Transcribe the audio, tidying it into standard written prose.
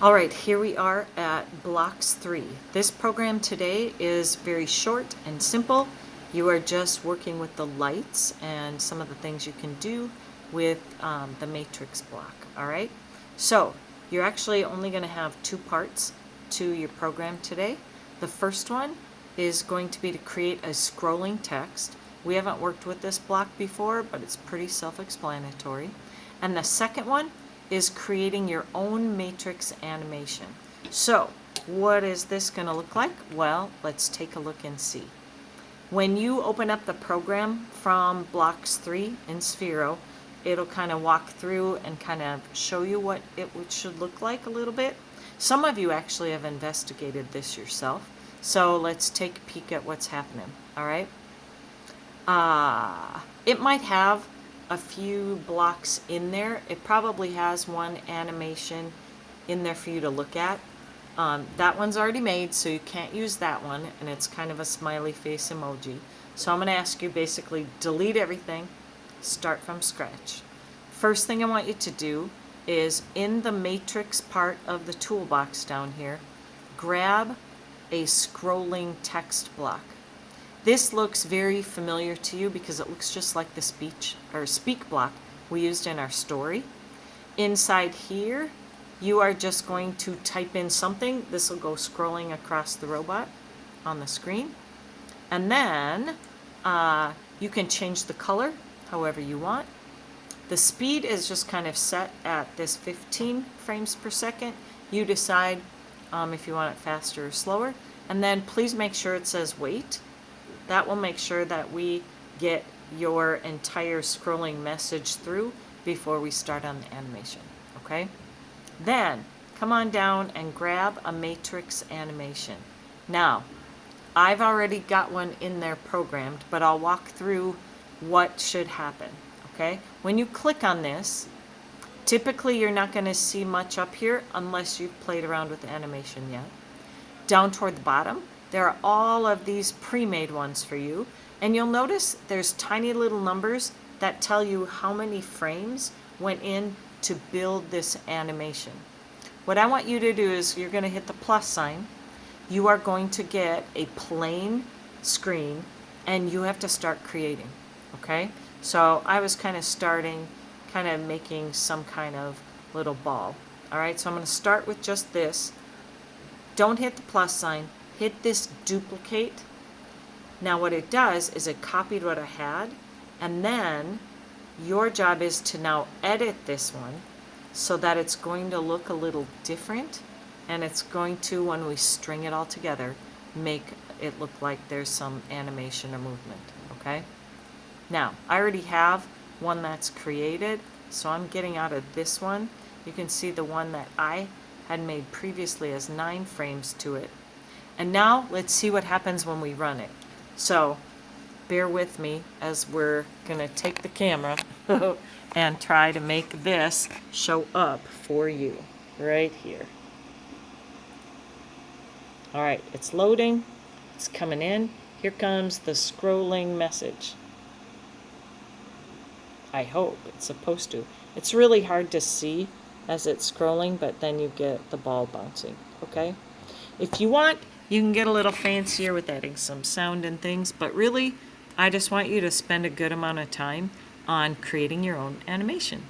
All right, here we are at Blocks 3. This program today is very short and simple. You are just working with the lights and some of the things you can do with the matrix block, all right? So you're actually only going to have two parts to your program today. The first one is going to be to create a scrolling text. We haven't worked with this block before, but it's pretty self-explanatory. And the second one is creating your own matrix animation. So what is this going to look like? Well, let's take a look and see. When you open up the program from Blocks 3 in Sphero, it'll kind of walk through and kind of show you what it should look like a little bit. Some of you actually have investigated this yourself. So let's take a peek at what's happening, all right? It might have a few blocks in there. It probably has one animation in there for you to look at. That one's already made, so you can't use that one, and it's kind of a smiley face emoji. So I'm going to ask you basically delete everything, start from scratch. First thing I want you to do is in the matrix part of the toolbox down here, grab a scrolling text block. This looks very familiar to you because it looks just like the speak block we used in our story. Inside here, you are just going to type in something. This will go scrolling across the robot on the screen. And then you can change the color however you want. The speed is just kind of set at this 15 frames per second. You decide if you want it faster or slower. And then please make sure it says wait. That will make sure that we get your entire scrolling message through before we start on the animation, okay? Then, come on down and grab a matrix animation. Now, I've already got one in there programmed, but I'll walk through what should happen, okay? When you click on this, typically you're not going to see much up here unless you've played around with the animation yet. Down toward the bottom, there are all of these pre-made ones for you, and you'll notice there's tiny little numbers that tell you how many frames went in to build this animation. What I want you to do is you're going to hit the plus sign. You are going to get a plain screen, and you have to start creating, okay? So I was kind of making some kind of little ball. All right, so I'm going to start with just this. Don't hit the plus sign. Hit this duplicate. Now what it does is it copied what I had, and then your job is to now edit this one so that it's going to look a little different, and it's going to, when we string it all together, make it look like there's some animation or movement, okay? Now, I already have one that's created, so I'm getting out of this one. You can see the one that I had made previously has 9 frames to it. And now let's see what happens when we run it. So bear with me as we're going to take the camera and try to make this show up for you right here. All right, it's loading. It's coming in. Here comes the scrolling message. I hope it's supposed to. It's really hard to see as it's scrolling, but then you get the ball bouncing, okay? If you want, you can get a little fancier with adding some sound and things, but really, I just want you to spend a good amount of time on creating your own animation.